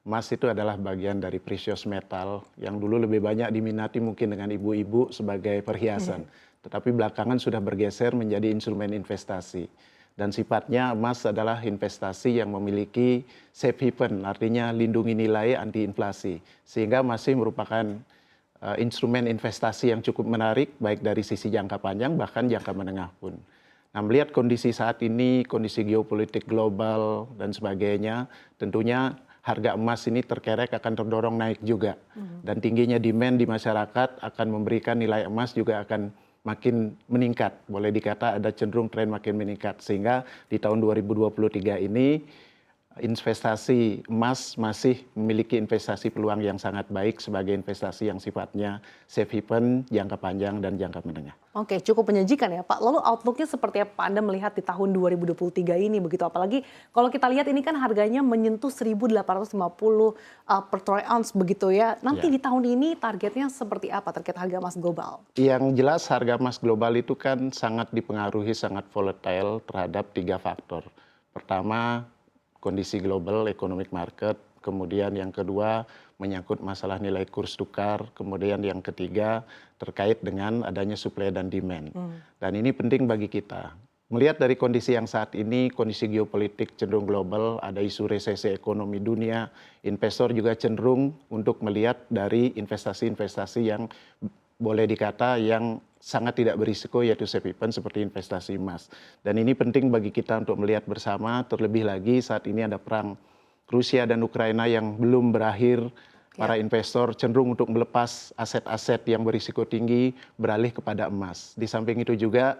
emas itu adalah bagian dari precious metal yang dulu lebih banyak diminati mungkin dengan ibu-ibu sebagai perhiasan. Tetapi belakangan sudah bergeser menjadi instrumen investasi. Dan sifatnya emas adalah investasi yang memiliki safe haven, artinya lindungi nilai anti inflasi. Sehingga masih merupakan instrumen investasi yang cukup menarik baik dari sisi jangka panjang bahkan jangka menengah pun. Nah, melihat kondisi saat ini, kondisi geopolitik global dan sebagainya, tentunya harga emas ini terkerek akan terdorong naik juga. Dan tingginya demand di masyarakat akan memberikan nilai emas juga akan makin meningkat. Boleh dikata ada cenderung tren makin meningkat. Sehingga di tahun 2023 ini investasi emas masih memiliki investasi peluang yang sangat baik sebagai investasi yang sifatnya safe haven, jangka panjang dan jangka menengah. Oke, cukup menjanjikan ya Pak. Lalu outlook-nya seperti apa Anda melihat di tahun 2023 ini begitu? Apalagi kalau kita lihat ini kan harganya menyentuh 1.850 per troy ounce begitu ya. Nanti Ya. di tahun ini targetnya seperti apa terkait harga emas global? Yang jelas harga emas global itu kan sangat dipengaruhi, sangat volatile terhadap 3 faktor. Pertama, kondisi global economic market, kemudian yang kedua menyangkut masalah nilai kurs tukar, kemudian yang ketiga terkait dengan adanya supply dan demand. Dan ini penting bagi kita. Melihat dari kondisi yang saat ini, kondisi geopolitik cenderung global, ada isu resesi ekonomi dunia, investor juga cenderung untuk melihat dari investasi-investasi yang boleh dikata yang sangat tidak berisiko yaitu safe haven seperti investasi emas. Dan ini penting bagi kita untuk melihat bersama, terlebih lagi saat ini ada perang Rusia dan Ukraina yang belum berakhir. Para investor cenderung untuk melepas aset-aset yang berisiko tinggi beralih kepada emas. Di samping itu juga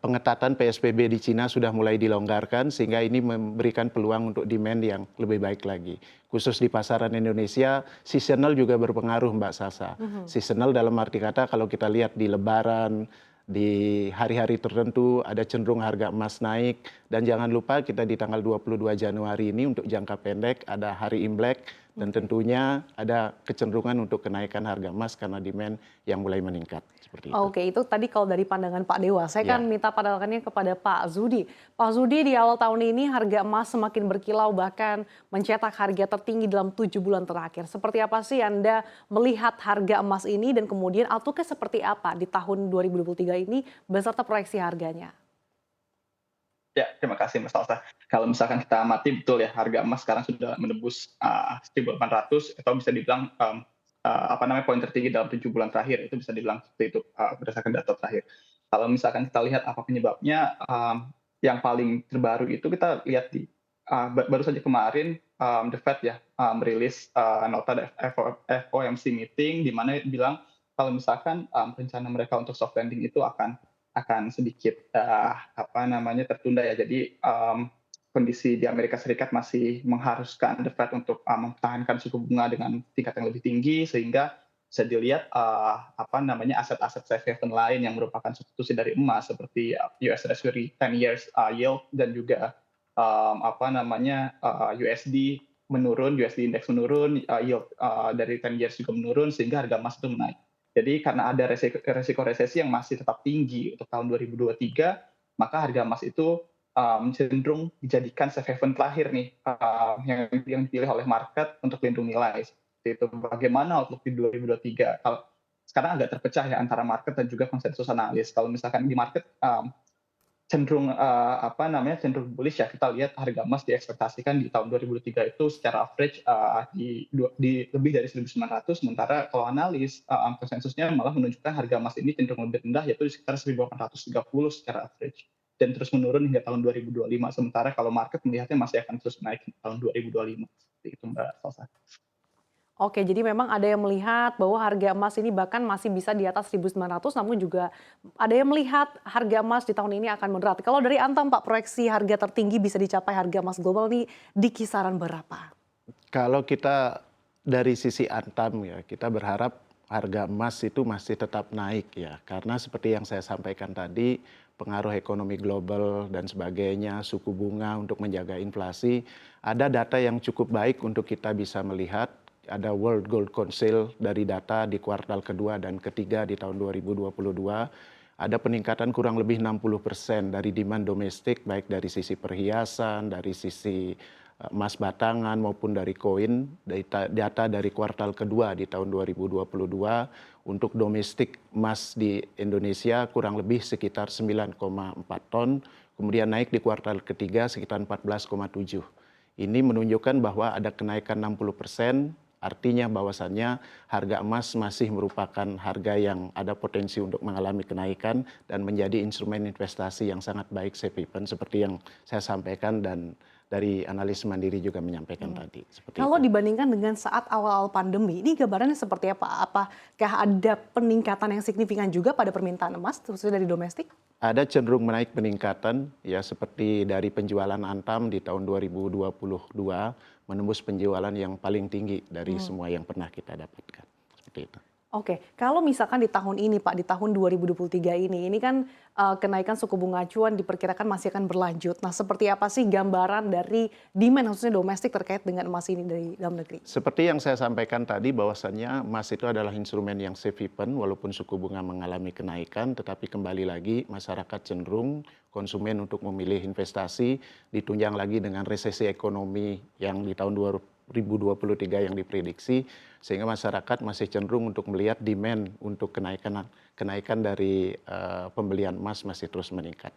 pengetatan PSBB di Cina sudah mulai dilonggarkan sehingga ini memberikan peluang untuk demand yang lebih baik lagi. Khusus di pasaran Indonesia, seasonal juga berpengaruh Mbak Sasa. Seasonal dalam arti kata kalau kita lihat di Lebaran, di hari-hari tertentu ada cenderung harga emas naik. Dan jangan lupa kita di tanggal 22 Januari ini untuk jangka pendek ada hari Imlek. Dan tentunya ada kecenderungan untuk kenaikan harga emas karena demand yang mulai meningkat. Seperti itu. Oke, itu tadi kalau dari pandangan Pak Dewa. Saya kan Ya. minta pandangannya kepada Pak Zudi. Pak Zudi, di awal tahun ini harga emas semakin berkilau bahkan mencetak harga tertinggi dalam 7 bulan terakhir. Seperti apa sih Anda melihat harga emas ini dan kemudian outlook-nya seperti apa di tahun 2023 ini beserta proyeksi harganya? Ya, terima kasih Mas Salsa. Kalau misalkan kita amati betul ya harga emas sekarang sudah menembus 1.800 atau bisa dibilang apa namanya poin tertinggi dalam 7 bulan terakhir itu bisa dibilang seperti itu berdasarkan data terakhir. Kalau misalkan kita lihat apa penyebabnya, yang paling terbaru itu kita lihat di baru saja kemarin The Fed ya merilis nota FOMC meeting di mana bilang kalau misalkan rencana mereka untuk soft landing itu akan sedikit apa namanya tertunda ya. Jadi kondisi di Amerika Serikat masih mengharuskan The Fed untuk mempertahankan suku bunga dengan tingkat yang lebih tinggi sehingga bisa dilihat apa namanya aset-aset safe haven lain yang merupakan substitusi dari emas seperti US Treasury 10 years yield dan juga apa namanya USD menurun, USD index menurun, yield dari 10 years juga menurun sehingga harga emas itu menaik. Jadi karena ada resiko resesi yang masih tetap tinggi untuk tahun 2023, maka harga emas itu cenderung dijadikan safe haven terakhir nih yang dipilih oleh market untuk lindung nilai. Seperti itu. Bagaimana outlook di 2023? Kalau sekarang agak terpecah ya antara market dan juga konsensus analis. Kalau misalkan di market cenderung apa namanya cenderung bullish ya, kita lihat harga emas diekspektasikan di tahun 2003 itu secara average di lebih dari 1.900, sementara kalau analis konsensusnya malah menunjukkan harga emas ini cenderung lebih rendah yaitu di sekitar 1.830 secara average dan terus menurun hingga tahun 2025, sementara kalau market melihatnya masih akan terus naik di tahun 2025. Seperti itu Mbak Salsa. Oke, jadi memang ada yang melihat bahwa harga emas ini bahkan masih bisa di atas 1.900, namun juga ada yang melihat harga emas di tahun ini akan moderat. Kalau dari Antam Pak, proyeksi harga tertinggi bisa dicapai harga emas global nih di kisaran berapa? Kalau kita dari sisi Antam ya, kita berharap harga emas itu masih tetap naik ya. Karena seperti yang saya sampaikan tadi, pengaruh ekonomi global dan sebagainya, suku bunga untuk menjaga inflasi, ada data yang cukup baik untuk kita bisa melihat. Ada World Gold Council dari data di kuartal kedua dan ketiga di tahun 2022, ada peningkatan kurang lebih 60% dari demand domestik, baik dari sisi perhiasan, dari sisi emas batangan maupun dari koin, data dari kuartal kedua di tahun 2022 untuk domestik emas di Indonesia kurang lebih sekitar 9,4 ton, kemudian naik di kuartal ketiga sekitar 14,7. Ini menunjukkan bahwa ada kenaikan 60%, artinya bahwasannya harga emas masih merupakan harga yang ada potensi untuk mengalami kenaikan dan menjadi instrumen investasi yang sangat baik safe haven seperti yang saya sampaikan dan dari analis Mandiri juga menyampaikan tadi. Seperti Kalau itu. dibandingkan dengan saat awal-awal pandemi, ini gambarannya seperti apa? Apakah ada peningkatan yang signifikan juga pada permintaan emas, khususnya dari domestik? Ada cenderung menaik peningkatan, ya seperti dari penjualan Antam di tahun 2022 menembus penjualan yang paling tinggi dari semua yang pernah kita dapatkan. Seperti itu. Oke, kalau misalkan di tahun ini Pak, di tahun 2023 ini kan kenaikan suku bunga acuan diperkirakan masih akan berlanjut. Nah, seperti apa sih gambaran dari demand khususnya domestik terkait dengan emas ini dari dalam negeri? Seperti yang saya sampaikan tadi bahwasannya emas itu adalah instrumen yang safe haven walaupun suku bunga mengalami kenaikan, tetapi kembali lagi masyarakat cenderung konsumen untuk memilih investasi, ditunjang lagi dengan resesi ekonomi yang di tahun 2023 yang diprediksi, sehingga masyarakat masih cenderung untuk melihat demand untuk kenaikan dari pembelian emas masih terus meningkat.